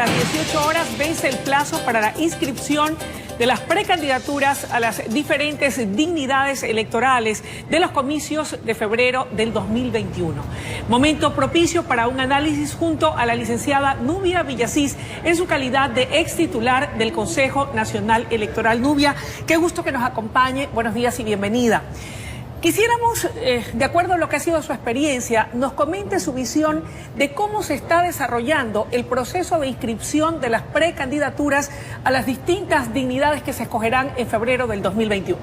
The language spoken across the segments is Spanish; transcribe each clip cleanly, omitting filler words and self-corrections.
las 18 horas vence el plazo para la inscripción de las precandidaturas a las diferentes dignidades electorales de los comicios de febrero del 2021. Momento propicio para un análisis junto a la licenciada Nubia Villasís en su calidad de ex titular del Consejo Nacional Electoral. Nubia, qué gusto que nos acompañe. Buenos días y bienvenida. Quisiéramos, de acuerdo a lo que ha sido su experiencia, nos comente su visión de cómo se está desarrollando el proceso de inscripción de las precandidaturas a las distintas dignidades que se escogerán en febrero del 2021.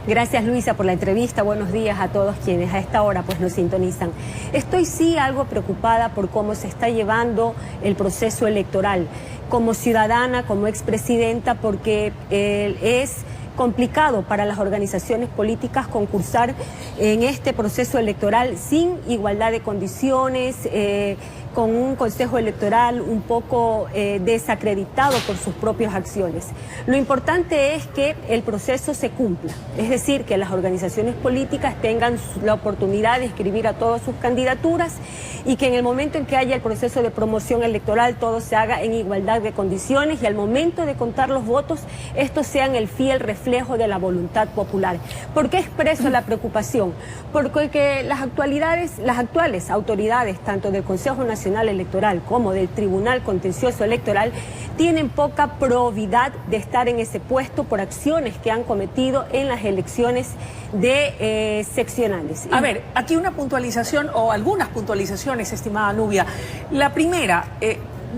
Gracias, Luisa, por la entrevista. Buenos días a todos quienes a esta hora nos sintonizan. Estoy sí algo preocupada por cómo se está llevando el proceso electoral. Como ciudadana, como expresidenta, porque es complicado para las organizaciones políticas concursar en este proceso electoral sin igualdad de condiciones, con un consejo electoral un poco desacreditado por sus propias acciones. Lo importante es que el proceso se cumpla, es decir, que las organizaciones políticas tengan la oportunidad de inscribir a todas sus candidaturas y que en el momento en que haya el proceso de promoción electoral todo se haga en igualdad de condiciones y al momento de contar los votos estos sean el fiel reflejo de la voluntad popular. ¿Por qué expreso la preocupación? Porque las actuales autoridades, tanto del Consejo Nacional Electoral como del Tribunal Contencioso Electoral, tienen poca probidad de estar en ese puesto por acciones que han cometido en las elecciones de seccionales. A ver, aquí una puntualización o algunas puntualizaciones, estimada Nubia. La primera,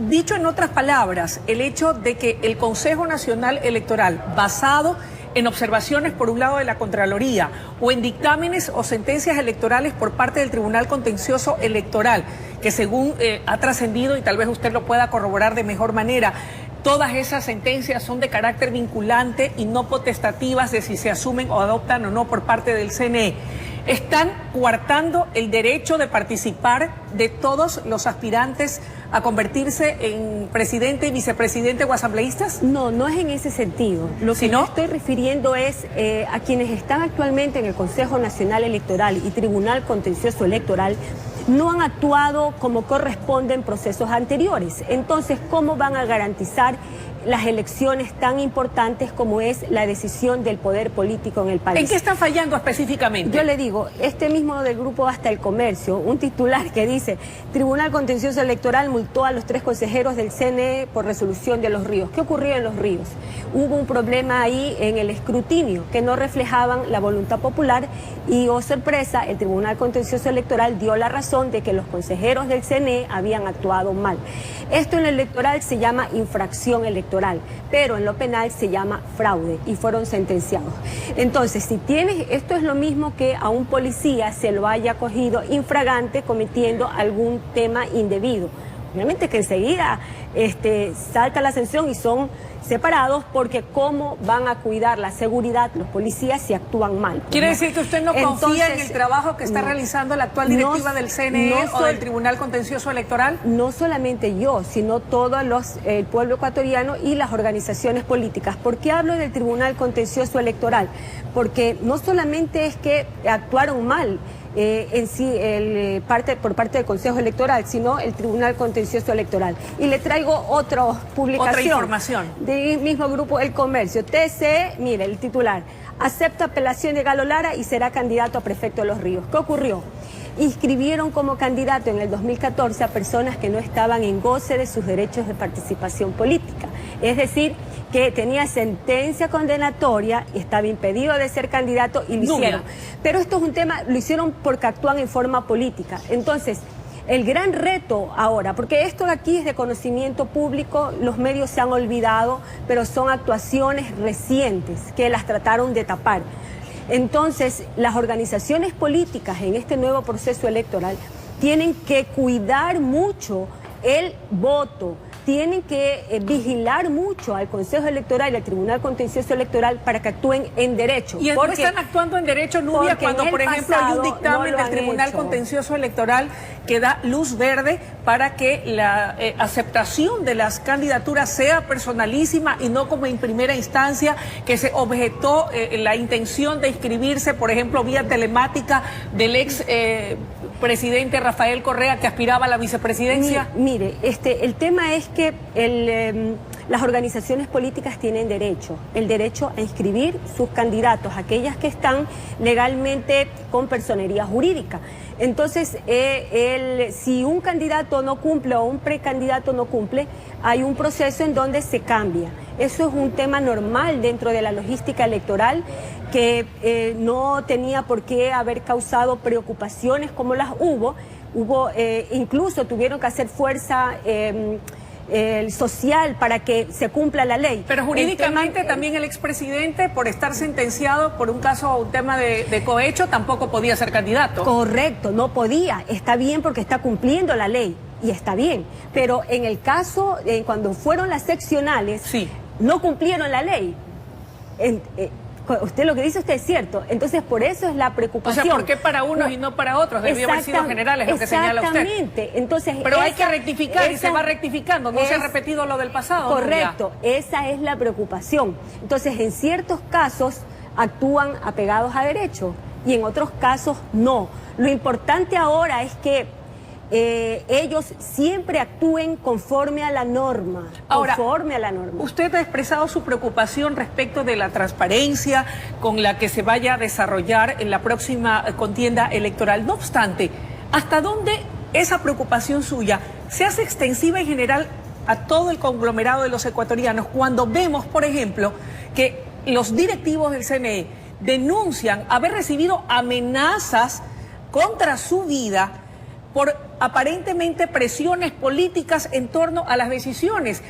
dicho en otras palabras, el hecho de que el Consejo Nacional Electoral, basado en observaciones por un lado de la Contraloría o en dictámenes o sentencias electorales por parte del Tribunal Contencioso Electoral, que según ha trascendido y tal vez usted lo pueda corroborar de mejor manera, todas esas sentencias son de carácter vinculante y no potestativas de si se asumen o adoptan o no por parte del CNE. ¿Están coartando el derecho de participar de todos los aspirantes a convertirse en presidente, vicepresidente o asambleístas? No, no es en ese sentido. Lo que yo estoy refiriendo es a quienes están actualmente en el Consejo Nacional Electoral y Tribunal Contencioso Electoral no han actuado como corresponde en procesos anteriores. Entonces, ¿cómo van a garantizar las elecciones tan importantes como es la decisión del poder político en el país? ¿En qué están fallando específicamente? Yo le digo, este mismo del grupo Hasta el Comercio, un titular que dice: Tribunal Contencioso Electoral multó a los 3 consejeros del CNE por resolución de Los Ríos. ¿Qué ocurrió en Los Ríos? Hubo un problema ahí en el escrutinio, que no reflejaban la voluntad popular y, oh sorpresa, el Tribunal Contencioso Electoral dio la razón de que los consejeros del CNE habían actuado mal. Esto en lo electoral se llama infracción electoral, pero en lo penal se llama fraude y fueron sentenciados. Entonces, si tienes, esto es lo mismo que a un policía se lo haya cogido infragante cometiendo algún tema indebido. Obviamente que enseguida salta la sanción y son separados, porque cómo van a cuidar la seguridad los policías si actúan mal. ¿Quiere decir que usted no confía en el trabajo que está realizando la actual directiva del CNE o del Tribunal Contencioso Electoral? No solamente yo, sino todo el pueblo ecuatoriano y las organizaciones políticas. ¿Por qué hablo del Tribunal Contencioso Electoral? Porque no solamente es que actuaron mal en sí por parte del Consejo Electoral, sino el Tribunal Contencioso Electoral. Y le traigo otra publicación. Otra información. Del mismo grupo El Comercio. TC, mire, el titular: acepta apelación de Galo Lara y será candidato a prefecto de Los Ríos. ¿Qué ocurrió? Inscribieron como candidato en el 2014 a personas que no estaban en goce de sus derechos de participación política. Es decir, que tenía sentencia condenatoria y estaba impedido de ser candidato y lo hicieron. Pero esto es un tema, lo hicieron porque actúan en forma política. Entonces, el gran reto ahora, porque esto de aquí es de conocimiento público, los medios se han olvidado, pero son actuaciones recientes que las trataron de tapar. Entonces, las organizaciones políticas en este nuevo proceso electoral tienen que cuidar mucho el voto, tienen que vigilar mucho al Consejo Electoral y al Tribunal Contencioso Electoral para que actúen en derecho. ¿Y por qué están actuando en derecho, Nubia, cuando, por ejemplo, hay un dictamen del Tribunal Contencioso Electoral que da luz verde para que la aceptación de las candidaturas sea personalísima y no como en primera instancia, que se objetó la intención de inscribirse, por ejemplo, vía telemática del ex presidente Rafael Correa, que aspiraba a la vicepresidencia? Mire, el tema es que las organizaciones políticas tienen el derecho a inscribir sus candidatos, aquellas que están legalmente con personería jurídica. Entonces, si un candidato no cumple o un precandidato no cumple, hay un proceso en donde se cambia. Eso es un tema normal dentro de la logística electoral que no tenía por qué haber causado preocupaciones como las hubo. Incluso tuvieron que hacer fuerza social para que se cumpla la ley. Pero jurídicamente también el expresidente, por estar sentenciado por un caso, un tema de cohecho, tampoco podía ser candidato. Correcto, no podía. Está bien porque está cumpliendo la ley y está bien. Pero en el caso, cuando fueron las seccionales, sí, no cumplieron la ley. Lo que dice usted es cierto. Entonces, por eso es la preocupación. O sea, ¿por qué para unos y no para otros? Debió haber sido generales, lo que señala usted. Exactamente. Entonces, pero hay que rectificar y se va rectificando. No se ha repetido lo del pasado. Correcto. Esa es la preocupación. Entonces, en ciertos casos actúan apegados a derecho y en otros casos no. Lo importante ahora es que ellos siempre actúen conforme a la norma. Ahora, conforme a la norma. Usted ha expresado su preocupación respecto de la transparencia con la que se vaya a desarrollar en la próxima contienda electoral. No obstante, ¿hasta dónde esa preocupación suya se hace extensiva en general a todo el conglomerado de los ecuatorianos cuando vemos, por ejemplo, que los directivos del CNE denuncian haber recibido amenazas contra su vida por aparentemente presiones políticas en torno a las decisiones?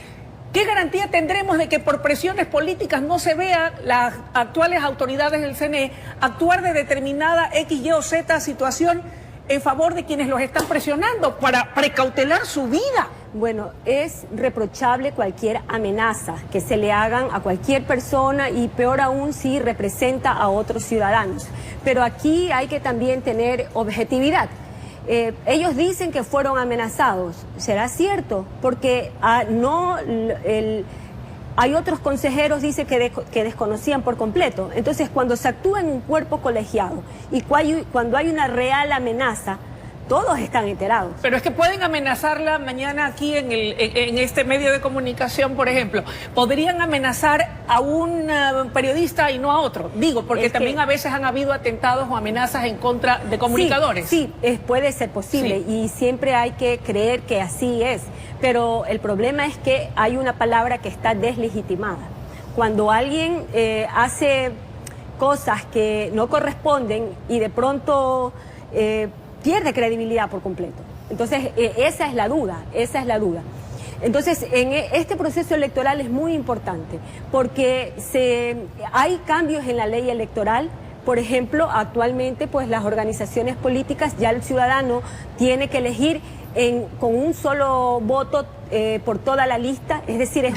¿Qué garantía tendremos de que por presiones políticas no se vean las actuales autoridades del CNE actuar de determinada X, Y o Z situación en favor de quienes los están presionando para precautelar su vida? Bueno, es reprochable cualquier amenaza que se le hagan a cualquier persona y peor aún si representa a otros ciudadanos. Pero aquí hay que también tener objetividad. Ellos dicen que fueron amenazados. ¿Será cierto? Porque hay otros consejeros, dice, que desconocían por completo. Entonces, cuando se actúa en un cuerpo colegiado y cuando hay una real amenaza, todos están enterados. Pero es que pueden amenazarla mañana aquí en este medio de comunicación, por ejemplo. Podrían amenazar a un periodista y no a otro. Digo, porque también a veces han habido atentados o amenazas en contra de comunicadores. Sí, puede ser posible, sí, y siempre hay que creer que así es. Pero el problema es que hay una palabra que está deslegitimada. Cuando alguien hace cosas que no corresponden y de pronto pierde credibilidad por completo. Entonces, esa es la duda. Entonces, en este proceso electoral es muy importante porque hay cambios en la ley electoral. Por ejemplo, actualmente, pues las organizaciones políticas, ya el ciudadano tiene que elegir con un solo voto por toda la lista, es decir, es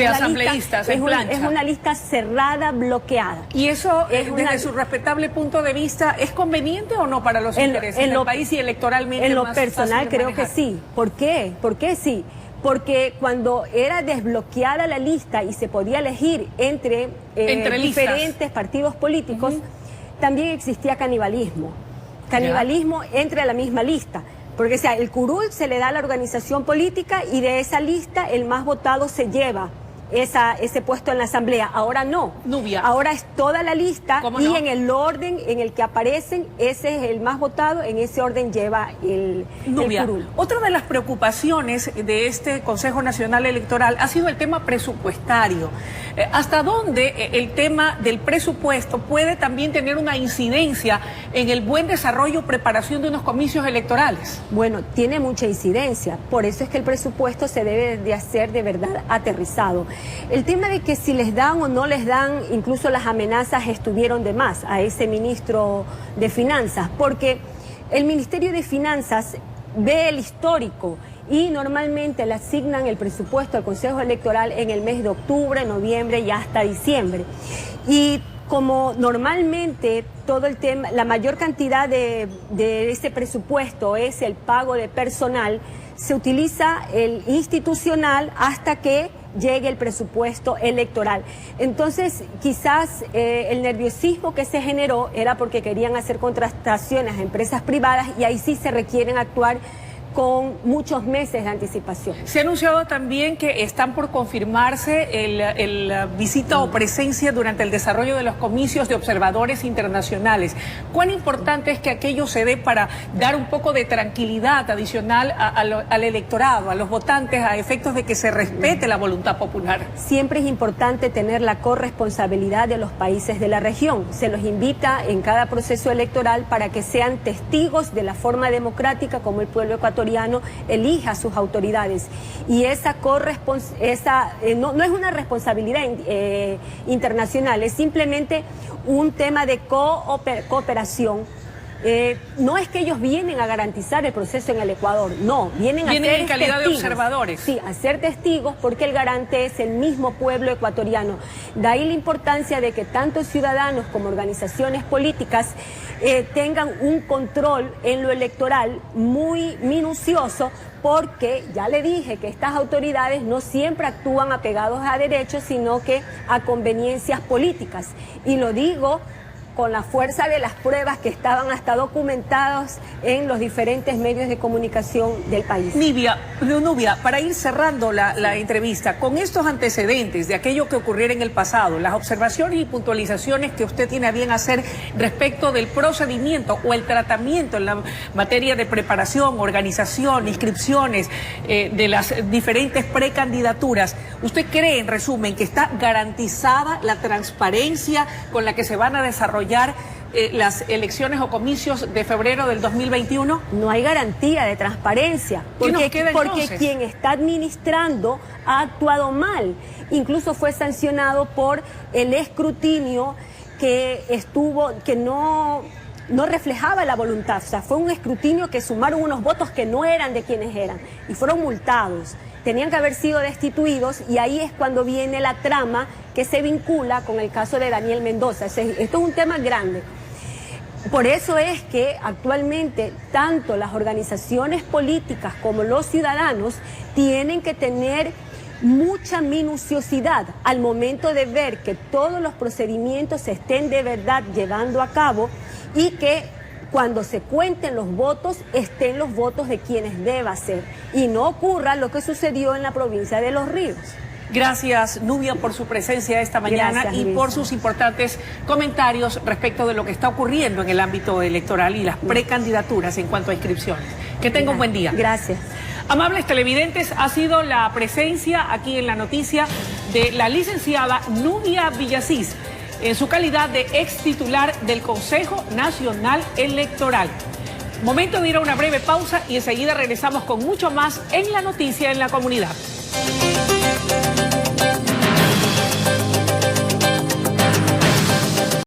una lista cerrada, bloqueada. ¿Y eso, desde su respetable punto de vista, es conveniente o no para los intereses del país y electoralmente? En lo personal creo que sí. ¿Por qué? ¿Por qué sí? Porque cuando era desbloqueada la lista y se podía elegir entre diferentes partidos políticos, también existía canibalismo. Canibalismo entre la misma lista. Porque, o sea, el curul se le da a la organización política y de esa lista el más votado se lleva ese puesto en la asamblea. Ahora no. Nubia. Ahora es toda la lista y no, en el orden en el que aparecen, ese es el más votado, en ese orden lleva el curul. Otra de las preocupaciones de este Consejo Nacional Electoral ha sido el tema presupuestario. ¿Hasta dónde el tema del presupuesto puede también tener una incidencia en el buen desarrollo o preparación de unos comicios electorales? Bueno, tiene mucha incidencia. Por eso es que el presupuesto se debe de hacer de verdad aterrizado. El tema de que si les dan o no les dan, incluso las amenazas estuvieron de más a ese ministro de Finanzas, porque el Ministerio de Finanzas ve el histórico y normalmente le asignan el presupuesto al Consejo Electoral en el mes de octubre, noviembre y hasta diciembre. Y Como normalmente todo el tema, la mayor cantidad de ese presupuesto es el pago de personal, se utiliza el institucional hasta que llegue el presupuesto electoral. Entonces, quizás el nerviosismo que se generó era porque querían hacer contrataciones a empresas privadas y ahí sí se requieren actuar con muchos meses de anticipación. Se ha anunciado también que están por confirmarse el visita o presencia durante el desarrollo de los comicios de observadores internacionales. ¿Cuán importante es que aquello se dé para dar un poco de tranquilidad adicional al electorado, a los votantes, a efectos de que se respete la voluntad popular? Siempre es importante tener la corresponsabilidad de los países de la región. Se los invita en cada proceso electoral para que sean testigos de la forma democrática como el pueblo ecuatoriano elija a sus autoridades, y esa no es una responsabilidad internacional, es simplemente un tema de cooperación. No es que ellos vienen a garantizar el proceso en el Ecuador, no, vienen a ser en calidad testigos, de observadores. Sí, a ser testigos, porque el garante es el mismo pueblo ecuatoriano. De ahí la importancia de que tanto ciudadanos como organizaciones políticas tengan un control en lo electoral muy minucioso, porque ya le dije que estas autoridades no siempre actúan apegados a derechos, sino que a conveniencias políticas. Y lo digo con la fuerza de las pruebas que estaban hasta documentados en los diferentes medios de comunicación del país. Nubia, para ir cerrando la entrevista, con estos antecedentes de aquello que ocurriera en el pasado, las observaciones y puntualizaciones que usted tiene a bien hacer respecto del procedimiento o el tratamiento en la materia de preparación, organización, inscripciones de las diferentes precandidaturas, ¿usted cree, en resumen, que está garantizada la transparencia con la que se van a desarrollar las elecciones o comicios de febrero del 2021? No hay garantía de transparencia, porque quien está administrando ha actuado mal. Incluso fue sancionado por el escrutinio que no reflejaba la voluntad. O sea, fue un escrutinio que sumaron unos votos que no eran de quienes eran y fueron multados. Tenían que haber sido destituidos, y ahí es cuando viene la trama que se vincula con el caso de Daniel Mendoza. Esto es un tema grande. Por eso es que actualmente tanto las organizaciones políticas como los ciudadanos tienen que tener mucha minuciosidad al momento de ver que todos los procedimientos se estén de verdad llevando a cabo, y que cuando se cuenten los votos estén los votos de quienes deba ser, y no ocurra lo que sucedió en la provincia de Los Ríos. Gracias, Nubia, por su presencia esta mañana. Gracias, y Luisa, por sus importantes comentarios respecto de lo que está ocurriendo en el ámbito electoral y las precandidaturas en cuanto a inscripciones. Que tenga un buen día. Gracias. Amables televidentes, ha sido la presencia aquí en la noticia de la licenciada Nubia Villasís, en su calidad de ex titular del Consejo Nacional Electoral. Momento de ir a una breve pausa y enseguida regresamos con mucho más en la noticia en la comunidad.